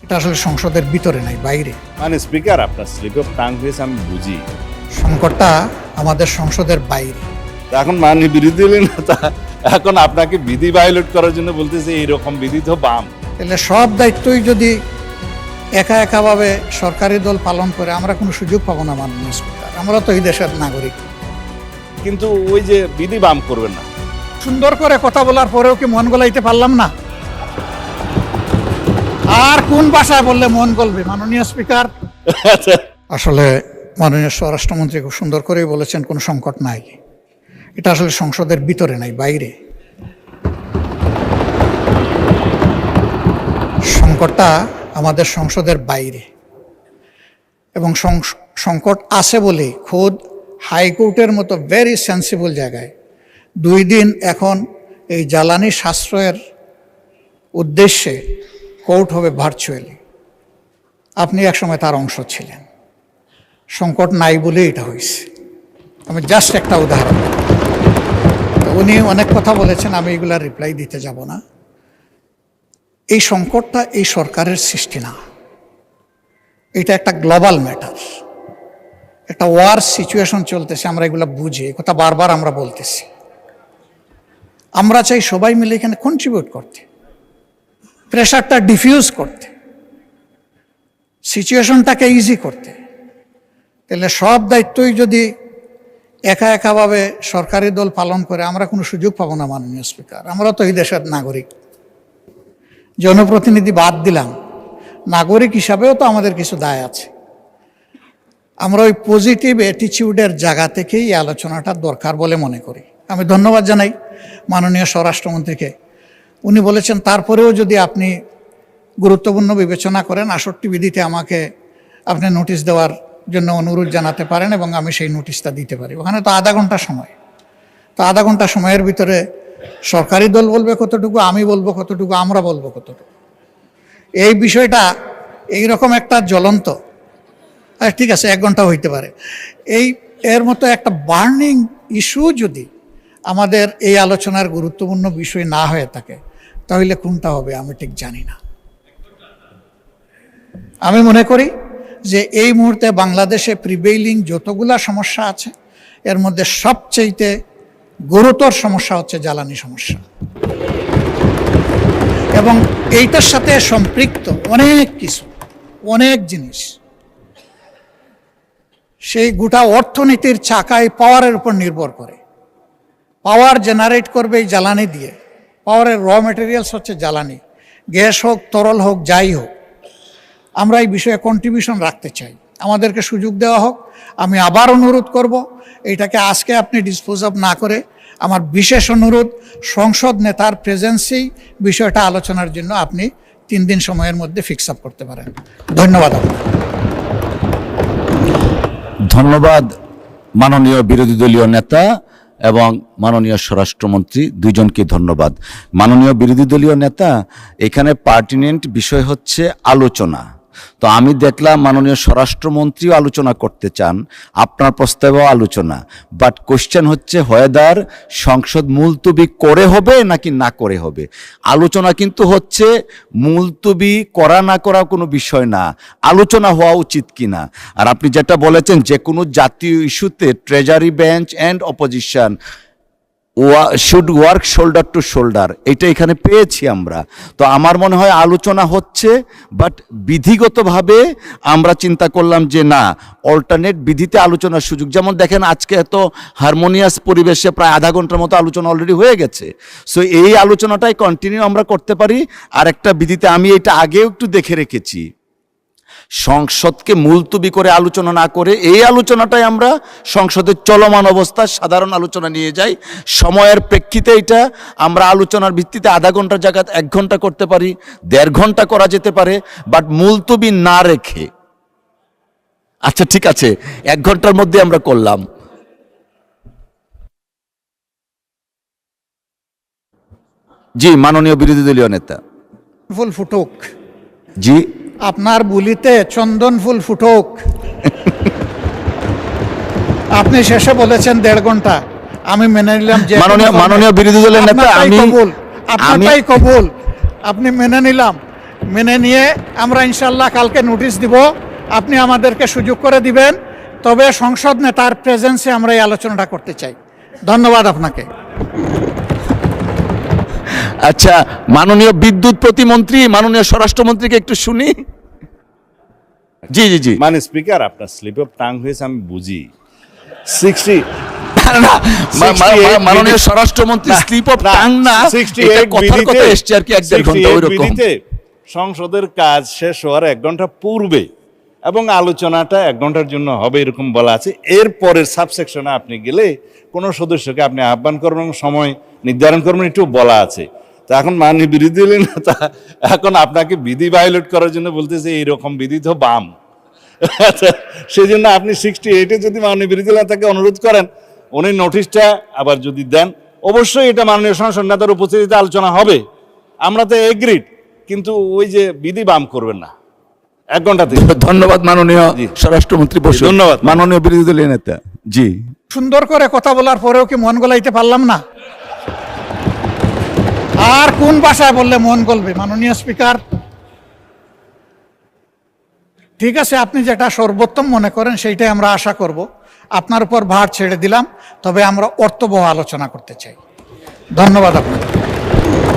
এটা আসলে সংসদের ভিতরে নাই, বাইরে। মানে স্পিকার, আপনার স্লিপ অফ টাং হয়েছে আমি বুঝি, সংকটটা আমাদের সংসদের বাইরে। এখন মাননীয় বিরোধী দলীয় নেতা এখন আপনাকে বিধি ভায়োলেট করার জন্য বলতেছে এইরকম বিধি তো বাম। তাহলে সব দায়িত্বই যদি একা একাভাবে সরকারি দল পালন করে, আমরা কোনো সুযোগ পাবো না মাননীয় স্পিকার। আমরা তো এই দেশের নাগরিক। কিন্তু ওই যে বিধি বাম করবেন না। সুন্দর করে কথা বলার পরেও কি মন গলাইতে পারলাম না? আর কোন ভাষায় বললে মন গলবে মাননীয় স্পিকার? আসলে মাননীয় স্বরাষ্ট্রমন্ত্রী খুব সুন্দর করেই বলেছেন, কোনো সংকট নাই। এটা আসলে সংসদের ভিতরে নাই, বাইরে। সংকটটা আমাদের সংসদের বাইরে, এবং সংকট আছে বলেই খোদ হাইকোর্টের মতো ভেরি সেন্সিবল জায়গায় 2 দিন এখন এই জ্বালানি সাশ্রয়ের উদ্দেশ্যে কোর্ট হবে ভার্চুয়ালি। আপনি একসময় তার অংশ ছিলেন। সংকট নাই বলে এটা হয়েছে। আমি জাস্ট একটা উদাহরণ দিই। তো উনি অনেক কথা বলেছেন, আমি এগুলা রিপ্লাই দিতে যাব না। এই সংকটটা এই সরকারের সৃষ্টি না, এটা একটা গ্লোবাল ম্যাটার। একটা ওয়ার সিচুয়েশন চলতেছে, আমরা এগুলো বুঝি, এই কথা বারবার আমরা বলতেছি। আমরা চাই সবাই মিলে এখানে কন্ট্রিবিউট করতে, প্রেশারটা ডিফিউজ করতে, সিচুয়েশনটাকে ইজি করতে। তাহলে সব দায়িত্বই যদি একা একাভাবে সরকারি দল পালন করে, আমরা কোনো সুযোগ পাবো না মাননীয় স্পিকার। আমরা তো এই দেশের নাগরিক। জনপ্রতিনিধি বাদ দিলাম, নাগরিক হিসাবেও তো আমাদের কিছু দায় আছে। আমরা ওই পজিটিভ অ্যাটিটিউডের জায়গা থেকেই এই আলোচনাটা দরকার বলে মনে করি। আমি ধন্যবাদ জানাই মাননীয় স্বরাষ্ট্রমন্ত্রীকে। উনি বলেছেন তারপরেও যদি আপনি গুরুত্বপূর্ণ বিবেচনা করেন, ৬৮ বিধিতে আমাকে আপনি নোটিশ দেওয়ার জন্য অনুরোধ জানাতে পারেন এবং আমি সেই নোটিশটা দিতে পারি। ওখানে তো আধা ঘন্টা সময়। তো আধা ঘন্টা সময়ের ভিতরে সরকারি দল বলবে কতটুকু, আমি বলবো কতটুকু, আমরা বলবো কতটুকু। এই বিষয়টা এইরকম একটা জ্বলন্ত, ঠিক আছে 1 ঘন্টা হইতে পারে, এর মতো একটা বার্নিং ইস্যু যদি আমাদের এই আলোচনার গুরুত্বপূর্ণ বিষয় না হয়ে থাকে, তাহলে কোনটা হবে আমি ঠিক জানি না। আমি মনে করি যে এই মুহূর্তে বাংলাদেশে প্রিভেইলিং যতগুলা সমস্যা আছে, এর মধ্যে সবচেয়ে গুরুতর সমস্যা হচ্ছে জ্বালানি সমস্যা। এবং এইটার সাথে সম্পৃক্ত অনেক কিছু, অনেক জিনিস, সেই গোটা অর্থনীতির চাকায় পাওয়ারের উপর নির্ভর করে। পাওয়ার জেনারেট করবে এই জ্বালানি দিয়ে। পাওয়ারের র মেটেরিয়ালস হচ্ছে জ্বালানি, গ্যাস হোক, তরল হোক, যাই হোক। আমরা এই বিষয়ে কন্ট্রিবিউশন রাখতে চাই, আমাদেরকে সুযোগ দেওয়া হোক। আমি আবার অনুরোধ করব, এইটাকে আজকে আপনি ডিসপোজ অফ না করে, আমার বিশেষ অনুরোধ, সংসদ নেতার প্রেজেন্সেই বিষয়টা আলোচনার জন্য আপনি 3 দিন সময়ের মধ্যে ফিক্স আপ করতে পারেন। ধন্যবাদ আপনার। ধন্যবাদ মাননীয় বিরোধী দলীয় নেতা এবং মাননীয় স্বরাষ্ট্রমন্ত্রী, দুইজনকে ধন্যবাদ। মাননীয় বিরোধী দলীয় নেতা, এখানে পার্টিনেন্ট বিষয় হচ্ছে আলোচনা। তো আমি দেখলাম মাননীয় স্বরাষ্ট্রমন্ত্রীও আলোচনা করতে চান, আপনার প্রস্তাবেও আলোচনা, বাট কোশ্চেন হচ্ছে হয়দার সংসদ মুলতবি করে হবে নাকি না করে হবে। আলোচনা কিন্তু হচ্ছে মুলতবি করা না করা কোনো বিষয় না, আলোচনা হওয়া উচিত কিনা। আর আপনি যেটা বলেছেন, যে কোনো জাতীয় ইস্যুতে treasury bench and opposition should work shoulder two shoulder, এটা এখানে পেয়েছি আমরা। তো আমার মনে হয় আলোচনা হচ্ছে, বাট বিধিগতভাবে আমরা চিন্তা করলাম যে না, অল্টারনেট বিধিতে আলোচনার সুযোগ। যেমন দেখেন, আজকে এত হারমোনিয়াস পরিবেশে প্রায় আধা ঘন্টার মতো আলোচনা অলরেডি হয়ে গেছে। সো এই আলোচনাটাই কন্টিনিউ আমরা করতে পারি। আর একটা বিধিতে আমি এটা আগেও একটু দেখে রেখেছি, সংসদকে মুলতবি করে আলোচনা না করে এই আলোচনাটাই আমরা সংসদের চলমান অবস্থায় সাধারণ আলোচনা নিয়ে যাই। সময়ের প্রেক্ষিতে এটা আমরা আলোচনার ভিত্তিতে আধা ঘন্টার জায়গায় 1 ঘন্টা করতে পারি, 1.5 ঘন্টা করা যেতে পারে, বাট মুলতবি না রেখে। আচ্ছা ঠিক আছে, 1 ঘন্টার মধ্যে আমরা করলাম। জি মাননীয় বিরোধী দলীয় নেতা। ফুল ফুটুক। জি, আপনার বুলিতে চন্দন ফুল ফুটুক। আপনি শেষে বলেছেন 1.5 ঘন্টা, আমি মেনে নিলাম যে মাননীয় বিরোধী দলের নেতা, আপনারটাই কবুল, আপনি মেনে নিলাম মেনে নিয়ে আমরা ইনশাল্লাহ কালকে নোটিশ দিব, আপনি আমাদেরকে সুযোগ করে দিবেন, তবে সংসদ নেতার প্রেজেন্সে আমরা এই আলোচনাটা করতে চাই। ধন্যবাদ আপনাকে। আচ্ছা, মাননীয় বিদ্যুৎ প্রতিমন্ত্রী, মাননীয় স্বরাষ্ট্রমন্ত্রীকে একটু শুনি। জি জি জি। মানে স্পিকার, আপনার স্লিপ অফ টাং হয়েছে আমি বুঝি। 60 মাননীয় স্বরাষ্ট্রমন্ত্রী স্লিপ অফ টাং না, এটা কথার কথা এসছে আর কি, 1-1.5 ঘন্টা ওইরকম। সংসদের কাজ শেষ হওয়ার 1 ঘন্টা পূর্বে এবং আলোচনাটা 1 ঘন্টার জন্য হবে এরকম বলা আছে। এর পরের সাবসেকশনে আপনি গেলে কোনো সদস্যকে আপনি আহ্বান করবেন, সময় নির্ধারণ করবেন, একটু বলা আছে। তো এখন মাননীয় বিরোধী দলীয় নেতা এখন আপনাকে বিধি ভায়োলেট করার জন্য বলতেছে এইরকম বিধি তো বাম। সেই জন্য আপনি 68-এ যদি মাননীয় বিরোধী দলীয় নেতাকে অনুরোধ করেন, উনি নোটিশটা আবার যদি দেন, অবশ্যই এটা মাননীয় সংসদ নেতার উপস্থিতিতে আলোচনা হবে। আমরা তো এগ্রিড, কিন্তু ওই যে বিধি বাম করবেন না 1 ঘন্টাতে। ধন্যবাদ মাননীয় স্বরাষ্ট্রমন্ত্রী বসু। ধন্যবাদ মাননীয় বিরোধী দলীয় নেতা। জি, সুন্দর করে কথা বলার পরেও কি মন গলাইতে পারলাম না? আর কোন ভাষায় বললে মন গলবে মাননীয় স্পিকার? ঠিক আছে, আপনি যেটা সর্বোত্তম মনে করেন সেইটাই আমরা আশা করব। আপনার উপর ভার ছেড়ে দিলাম, তবে আমরা অর্থবহ আলোচনা করতে চাই। ধন্যবাদ আপনাকে।